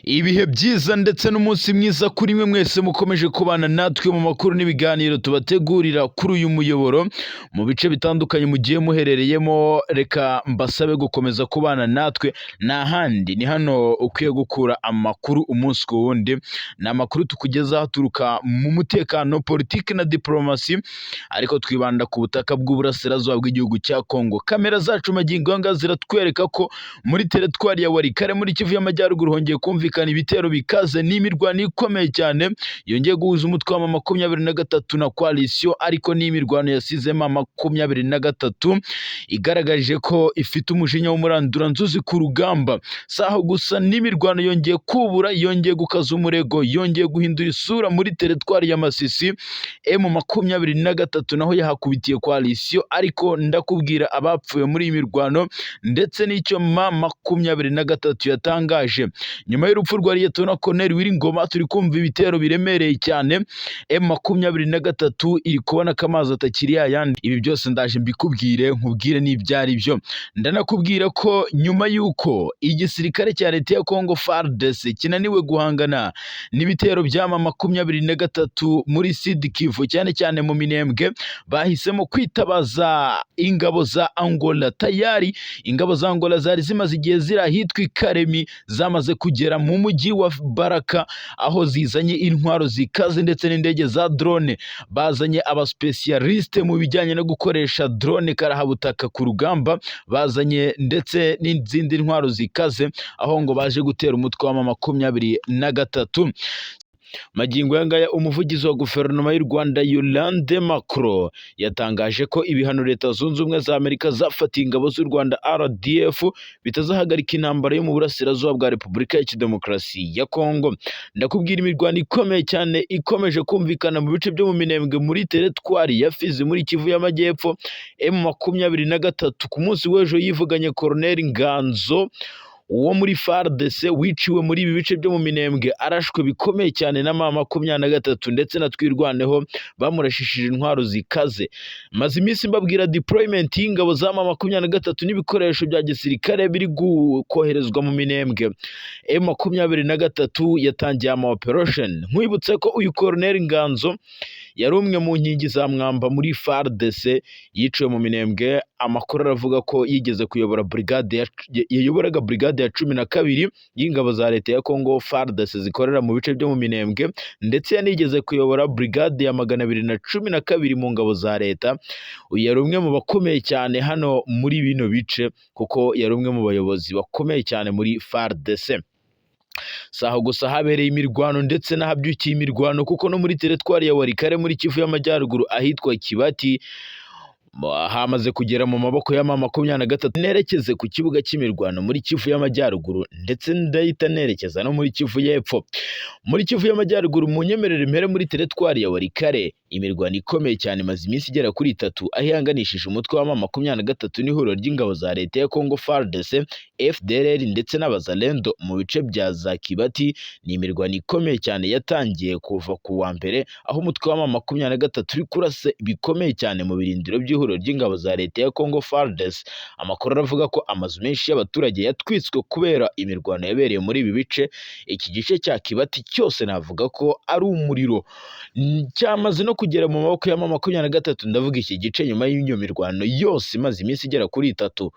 Ibihe byiza ndetse n'umunsi mwiza kuri mwe mwese mukomeje kubana natwe mu makuru n'ibiganiro tubategurira kuri uyu muyoboro mu bice bitandukanye mugiye muherereyemo. Reka mbasabe gukomeza kubana natwe, nta handi ni hano ukwiye gukura amakuru umunsi ku wundi. Ni amakuru tukugezaho aturuka mu mutekano, politiki na diplomasi, ariko twibanda ku butaka bw'uburasirazuba bw'igihugu cya Kongo. Kamera zacu magingo anga ziratwereka ko muri teritwari ya Walikare muri Kivu y'Amajyaruguru hongeye kumvikana ibitero bikaze n'imirwano ikomeye cyane yongeye guhuza umutwe wa M23 na coalition, ariko n'imirwano yasizemo M23 igaragaje ko ifite umujinya w'umuranduranzuzi ku rugamba. Saho gusa n'imirwano yongeye kubura, yongeye gukaza umurego, yongeye guhindura isura muri teritwari ya Masisi. M23 naho yahakubitiye coalition, ariko ndakubwira abapfuye muri iyi mirwano ndetse n'icyo M23 yatangaje. Nyuma y'urupfu rwa Liyetona Colonel Wiringoma turi kumva ibitero biremereye cyane. M23 iri kubona ko amazi atakiri yayandi. Ibi byose ndaje mbikubwire, nkubwire n'ibyari byo. Ndanakubwira ko nyuma y'uko igisirikare cya leta ya Congo FARDC kinaniwe guhangana n'ibitero bya M23 muri Sud Kivu, cyane cyane mu Minembwe, bahisemo kwitabaza ingabo za Angola. Tayari ingabo za Angola zari zimaze igihe ziri ahitwa Karemi, zamaze kugera mu mujyi wa Baraka, aho zizanye intwaro zikaze ndetse n'indege za drone. Bazanye abaspecialiste mu bijyanye no gukoresha drone karahabutaka ku rugamba, bazanye ndetse n'izindi ntwaro zikaze, aho ngo baje gutera umutwe wa M23. Magingo yangaya umuvugizi wa guverinoma y'u Rwanda Yolande Macron yatangaje ko ibihano Leta Zunze Ubumwe za Amerika zafatiye ingabo z'u Rwanda RDF bitazahagarika intambara yo mu burasirazuba bwa Repubulika ya Demokarasi ya Kongo. Ndakubwira imirwano ikomeye cyane ikomeje kumvikana mu bice byo mu Minembwe muri teritwari ya Fizi muri Kivu y'Amajyepfo. M23 ku munsi w'ejo yivuganye Colonel Nganzo uwo muri FARDC wiciwe muri ibi bice byo mu Minembwe, arashwe bikomeye cyane na M23 ndetse na Twirwaneho bamurashishije intwaro zikaze. Maze iminsi mbabwira deployment y'ingabo za M23 n'ibikoresho bya gisirikare biri koherezwa mu Minembwe. M23 yatangiye ama operation. Nkwibutse ko uyu Colonel Nganzo yari umwe mu nkingi za mwamba muri FARDC yiciwe mu Minembwe. Amakuru aravuga ko yigeze kuyobora yayoboraga brigade ya 12 y'ingabo za leta ya Congo FARDC zikorera mu bice byo mu Minembwe, ndetse yanigeze kuyobora brigade ya 212 mu ngabo za leta. Uyu yari umwe mu bakomeye cyane hano muri bino bice, kuko yari umwe mu bayobozi bakomeye cyane muri FARDC. Saho gusa habereye imirwano ndetse n'ahabyukiye imirwano, kuko no muri teritwari ya Walikare muri Kivu y'Amajyaruguru ahitwa Kibati hamaze kugera mu maboko ya M23. Nerekeze ku kibuga cy'imirwano muri Kivu y'Amajyaruguru, ndetse ndahita nerekeza no muri Kivu y'Epfo. Muri Kivu y'Amajyaruguru mu nyemerere mpere muri teritwari ya Walikare, imirwano ikomeye cyane maze iminsi igera kuri 3 aho ihanganishije umutwe wa M23 n'ihuriro ry'ingabo za leta ya Congo FARDC, FDLR ndetse n'abazalendo mu bice bya za Kibati. Ni imirwano ikomeye cyane yatangiye kuva ku wa mbere, aho umutwe wa M23 uri kurasa bikomeye cyane mu birindiro by'ihuriro ry'ingabo za leta ya Congo FARDC. Amakuru aravuga ko amazu menshi y'abaturage yatwitswe kubera imirwano yabereye muri ibi bice. Iki gice cya Kibati cyose navuga ko ari umuriro, cyamaze no kugera mu maboko ya M23. Ndavuga iki gice nyuma y'iyo mirwano yose imaze iminsi igera kuri 3.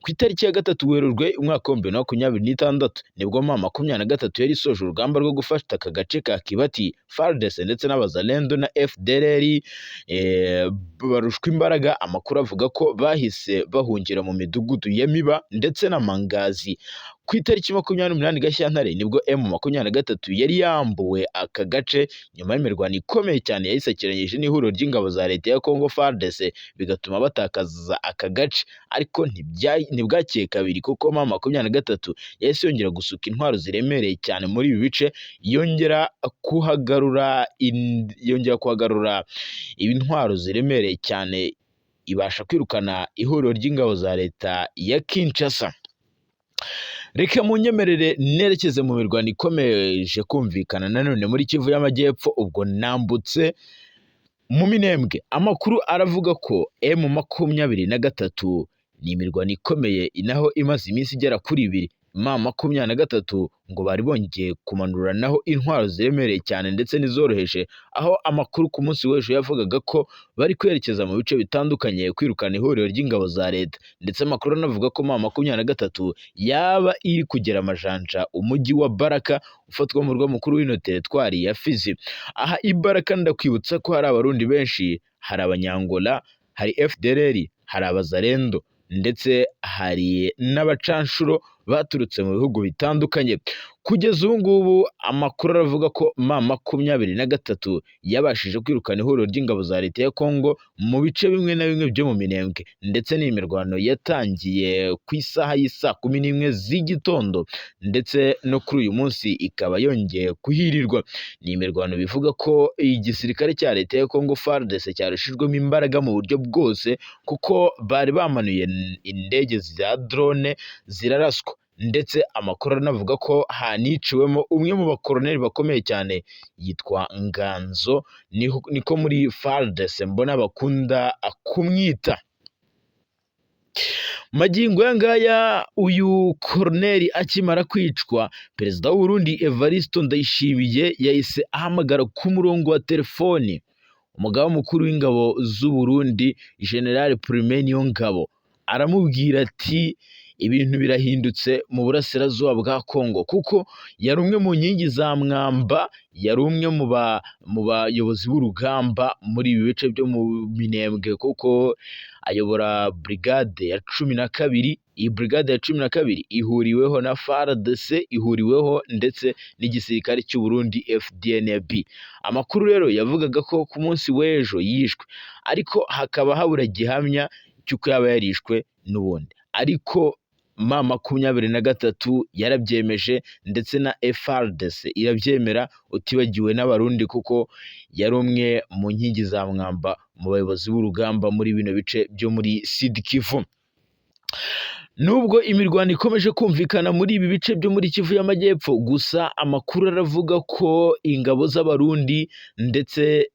Ku itariki ya 3 Werurwe umwaka wa 2026 nibwo M23 yari isoje urugamba rwo gufata aka gace ka Kibati. FARDC ndetse n'abazalendo na FDLR barushwa imbaraga. Amakuru avuga ko bahise bahungira mu midugudu ya Miba ndetse na Mangazi. Ku itariki 28 Gashyantare nibwo M23 yari yambuwe aka gace nyuma y'imirwano ikomeye cyane yayisakeranyije n'ihuriro ry'ingabo za leta ya Congo FARDC, bigatuma batakaza aka gace. Ariko ntibwakiye kabiri, kuko M23 yahise yongera gusuka intwaro ziremereye cyane muri ibi bice, yongera kuhagarura intwaro ziremereye cyane, ibasha kwirukana ihuriro ry'ingabo za leta ya Kinshasa. Reka munyemerere nerekeze mu mirwano ikomeje kumvikana nanone muri Kivu y'Amajyepfo. Ubwo nambutse mu Minembwe, amakuru aravuga ko M23 ni imirwano ikomeye inaho imaze iminsi igera kuri 2 M23 ngo bari bongeye kumanuranaho intwaro ziremereye cyane ndetse n'izoroheje, aho amakuru ku munsi w'ejo yavugaga ko bari kwerekeza mu bice bitandukanye kwirukana ihuriro ry'ingabo za leta, ndetse amakuru anavuga ko M23 yaba iri kugera amajanja umujyi wa Baraka ufatwa mu murwa mukuru w'ino teritwari ya Fizi. Aha i Baraka ndakwibutsa ko hari abarundi benshi, hari abanyangola, hari FDLR, hari abazarendo ndetse hari n'abacanshuro baturutse mu bihugu bitandukanye. Kugeza ubu ngubu amakuru aravuga ko M23 yabashije kwirukana ihuriro ry'ingabo za leta ya Kongo mu bice bimwe na bimwe byo mu Minembwe, ndetse n'imirwano yatangiye ku isaha y'isa 11 z'igitondo, ndetse no kuri uyu munsi ikaba yongeye kuhirirwa. Ni imirwano bivuga ko igisirikare cya leta ya Kongo FARDC cyarushijwemo imbaraga mu buryo bwose, kuko bari bamanuye indege za drone ziraraswa, ndetse amakuru anavuga ko haniciwemo umwe mu bakoroneli bakomeye cyane yitwa Nganzo, niko muri FARDC mbona bakunda kumwita. Magingo yangaya uyu koroneli akimara kwicwa, perezida w'u Burundi Evariste Ndayishimiye yahise ahamagara ku murongo wa telefoni umugaba mukuru w'ingabo z'u Burundi General Prime Niyongabo, aramubwira ati ibintu birahindutse mu burasirazuba bwa Kongo, kuko yari umwe mu nkingi za mwamba, yari umwe mu bayobozi b'urugamba muri ibi bice byo mu Minembwe, kuko ayobora brigade ya 12. Iyi brigade ya 12 ihuriweho na FARDC, ihuriweho ndetse n'igisirikare cy'u Burundi FDNB. Amakuru rero yavugaga ko ku munsi w'ejo yishwe, ariko hakaba habura gihamya cy'uko yaba yarishwe n'ubundi, ariko M23 yarabyemeje ndetse na FARDC irabyemera, utibagiwe n'abarundi, kuko yari umwe mu nkingi za mwamba mu bayobozi b'urugamba muri bino bice byo muri Sud Kivu. Nubwo imirwano ikomeje kumvikana muri ibi bice byo muri Kivu y'Amajyepfo, gusa amakuru aravuga ko ingabo z'abarundi ndetse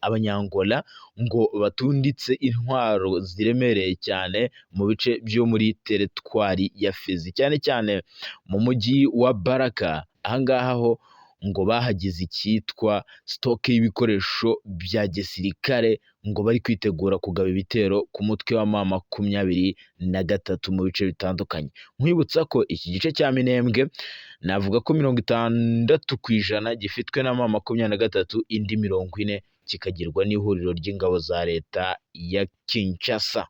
abanyangola ngo batunditse intwaro ziremereye cyane mu bice byo muri teritwari ya Fizi, cyane cyane mu mujyi wa Baraka. Ahangaha ho ngo bahagize icyitwa stoke y'ibikoresho bya gisirikare, ngo bari kwitegura kugaba ibitero ku mutwe wa M23 mu bice bitandukanye. Nkwibutsa ko iki gice cya Minembwe navuga ko 60% gifitwe na M23, indi 40 kikagirwa n'ihuriro ry'ingabo za leta ya Kinshasa.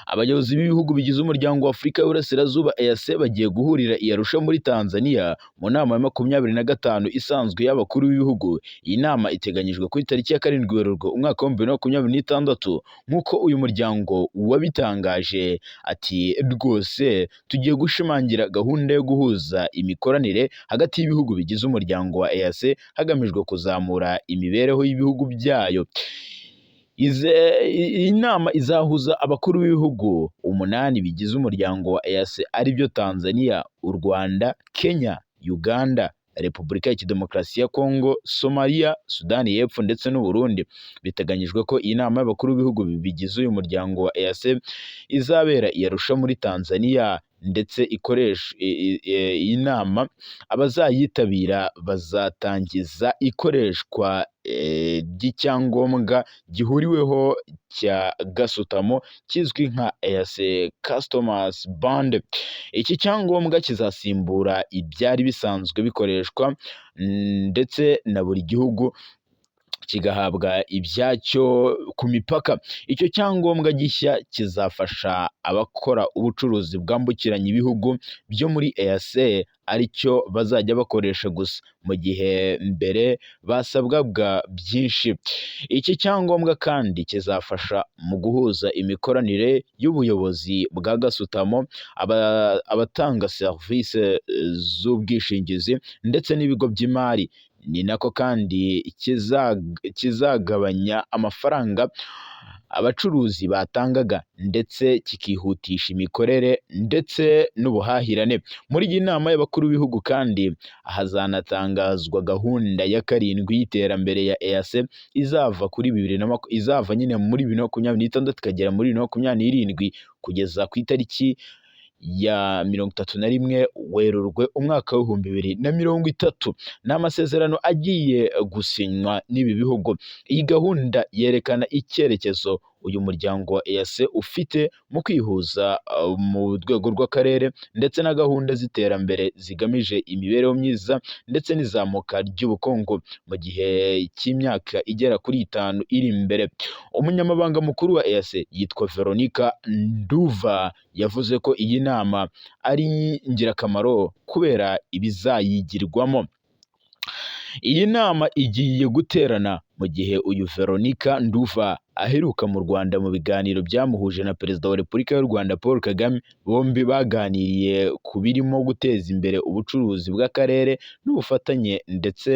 Abayobozi b'ibihugu bigize umuryango wa Afurika y'Uburasirazuba EAC bagiye guhurira i Arusha muri Tanzania mu nama ya 25 isanzwe y'abakuru b'ibihugu. Iyi nama iteganyijwe kuri tariki ya 7 Werurwe umwaka wa 2026, nk'uko uyu muryango wabitangaje ati rwose tugiye gushimangira gahunda yo guhuza imikoranire hagati y'ibihugu bigize umuryango wa EAC hagamijwe kuzamura imibereho y'ibihugu byayo. Iyi nama izahuza abakuru b'ibihugu 8 bigize umuryango wa EAC, aribyo Tanzania, u Rwanda, Kenya, Uganda, Repubulika ya Demokarasi ya Kongo, Somalia, Sudani y'Epfo ndetse n'u Burundi. Biteganyijwe ko iyi nama y'abakuru b'ibihugu bigize uyu muryango wa EAC izabera i Arusha muri Tanzania, ndetse iyi nama abazayitabira bazatangiza ikoreshwa ry'icyangombwa gihuriweho cya gasutamo kizwi nka EAC Customers Bond. Iki cyangombwa kizasimbura ibyari bisanzwe bikoreshwa, ndetse na buri gihugu kigahabwa ibyacyo ku mipaka. Icyo cyangombwa gishya kizafasha abakora ubucuruzi bwambukiranya ibihugu byo muri EAC aricyo bazajya bakoresha gusa, mu gihe mbere basabwaga byinshi. Iki cyangombwa kandi kizafasha mu guhuza imikoranire y'ubuyobozi bwa gasutamo, abatanga serivisi z'ubwishingizi ndetse n'ibigo by'imari. Ni nako kandi kizagabanya amafaranga abacuruzi batangaga ndetse kikihutisha imikorere ndetse n'ubuhahirane. Muri iyi nama y'abakuru b'ibihugu kandi hazanatangazwa gahunda ya karindwi y'iterambere ya EAC izava nyine muri 2026 ikagera muri 2027 kugeza ku itariki ya 31 Werurwe umwaka w'2030. Ni amasezerano agiye gusinywa n'ibi bihugu. Iyi gahunda yerekana icyerekezo uyu muryango wa EAC ufite mu kwihuza mu rwego rw'akarere ndetse na gahunda z'iterambere zigamije imibereho myiza ndetse n'izamuka ry'ubukungu mu gihe cy'imyaka igera kuri 5 iri imbere. Umunyamabanga mukuru wa EAC yitwa Veronica Nduva yavuze ko iyi nama ari ingirakamaro kubera ibizayigirwamo. Iyi nama igiye guterana mu gihe uyu Veronica Nduva aheruka mu Rwanda mu biganiro byamuhuje na Perezida wa Repubulika y'u Rwanda Paul Kagame. Bombi baganiriye ku birimo guteza imbere ubucuruzi bw'akarere n'ubufatanye ndetse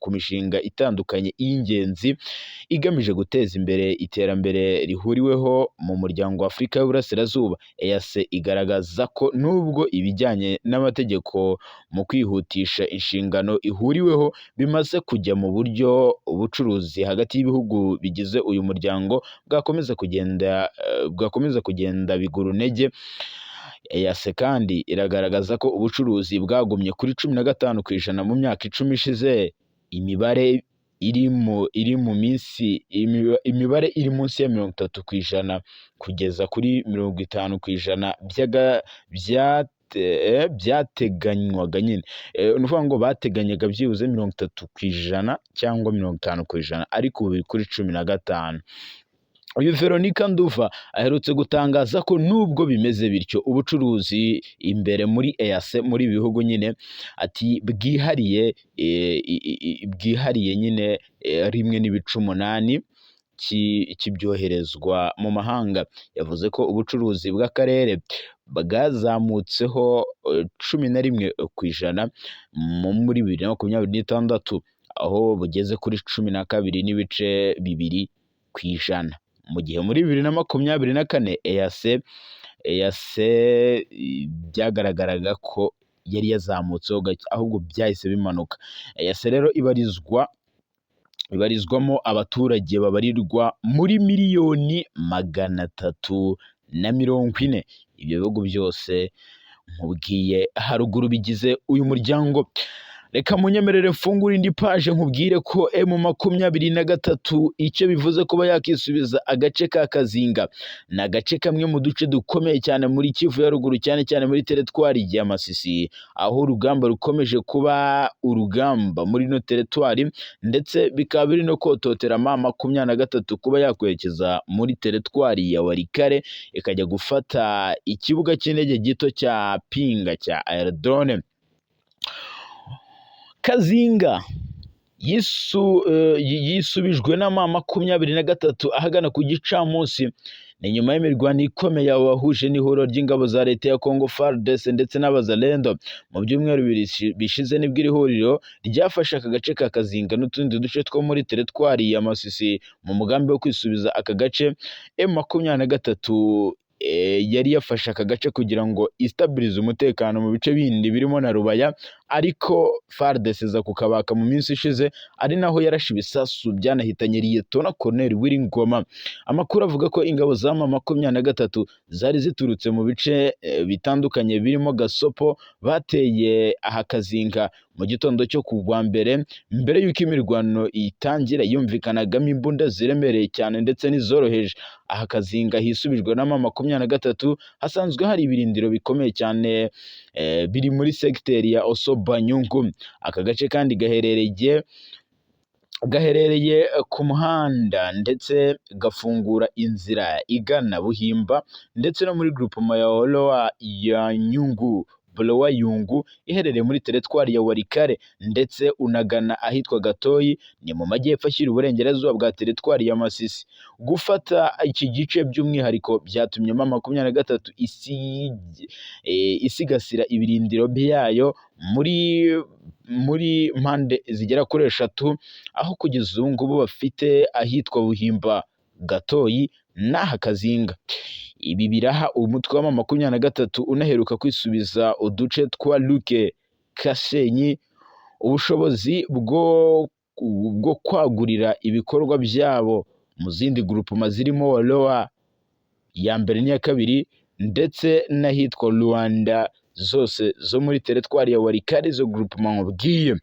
ku mishinga itandukanye y'ingenzi igamije guteza imbere iterambere rihuriweho mu muryango wa Afurika y'Uburasirazuba. EAC igaragaza ko nubwo ibijyanye n'amategeko mu kwihutisha inshingano ihuriweho bimaze kujya mu buryo ubucuruzi hagati y'ibihugu bigize uyu muryango bwakomeza kugenda bigura intege. EAC kandi iragaragaza ko ubucuruzi bwagumye kuri 15% mu myaka 10 ishize. Imibare iri munsi ya 30% kugeza kuri 50% byateganywaga nyine. Ni ukuvuga ngo bateganyaga byibuze 30% cyangwa 50%, ariko ubu biri kuri 15%. Uyu Veronica Nduva aherutse gutangaza ko nubwo bimeze bityo ubucuruzi imbere muri EAC muri bihugu nyine ati bwihariye nyine 1.8 kibyoherezwa mu mahanga. Yavuze ko ubucuruzi bw'akarere bwazamutseho 11% muri 2026 aho bugeze kuri 12.2% mu gihe muri 2024 EAC byagaragaraga ko yari yazamutseho ahubwo byahise bimanuka. EAC rero ibarizwamo abaturage babarirwa muri 340,000,000. Ibyo bihugu byose nkubwiye haruguru bigize uyu muryango. Reka munyemerere mfungure indi page nkubwire ko M23 icyo bivuze kuba yakisubiza agace ka Kazinga. Ni agace kamwe mu duce dukomeye cyane muri Kivu ya ruguru, cyane cyane muri teritwari ya Masisi, aho urugamba rukomeje kuba urugamba muri no teritwari ndetse bikaba biri no kototera M23 kuba yakwerekeza muri teritwari ya Warikare ikajya gufata ikibuga cy'indege gito cya Pinga cya Aerodrome. Kazinga yisubijwe na M23 ahagana ku gicamunsi. Ni nyuma y'imirwano ikomeye wahuje n'ihuriro ry'ingabo za leta ya Congo FARDC ndetse n'abazalendo. Mu byumweru bishize nibwo iri huriro ryafashe aka gace ka Kazinga n'utundi duce two muri teritwari ya Masisi mu mugambi wo kwisubiza aka gace. M23 yari yafashe aka gace kugira ngo istabilize umutekano mu bice bindi birimo na Rubaya, ariko FARDC za kukabaka mu minsi ishize, ari naho yarashe ibisasu byanahitanye Liyetona Colonel Wiringoma. Amakuru avuga ko ingabo za M23 zari ziturutse mu bice bitandukanye birimo Gasopo bateye aha Kazinga mu gitondo cyo kugwa mbere y'uko imirwano itangira. Yumvikanagamo imbunda ziremereye cyane ndetse n'izoroheje. Aha Kazinga hisubijwe na M23 hasanzwe hari ibirindiro bikomeye cyane biri muri segiteri ya Osobanyungu. Aka gace kandi gaherereye ku muhanda ndetse gafungura inzira igana Buhimba ndetse no muri groupement ya Oloa ya Nyungu Blowa Yungu iherereye muri teritwari ya Warikare ndetse unagana ahitwa Gatoyi ni mu majyepfo ashyira uburengerazuba bwa teritwari ya Masisi. Gufata iki gice by'umwihariko byatumye M23 isigasira ibirindiro byayo muri mpande zigera kuri 3, aho kugeza ubu ngubu bafite ahitwa Buhimba Gatoyi n'aha Kazinga. Ibi biraha umutwe wa M23 unaheruka kwisubiza uduce twa Luke Kashenyi ubushobozi bwo kwagurira ibikorwa byabo mu zindi groupement zirimo Loa ya mbere n'iya kabiri ndetse n'ahitwa Rwanda zose zo muri teritwari ya Walikale. Izo groupement nkubwiye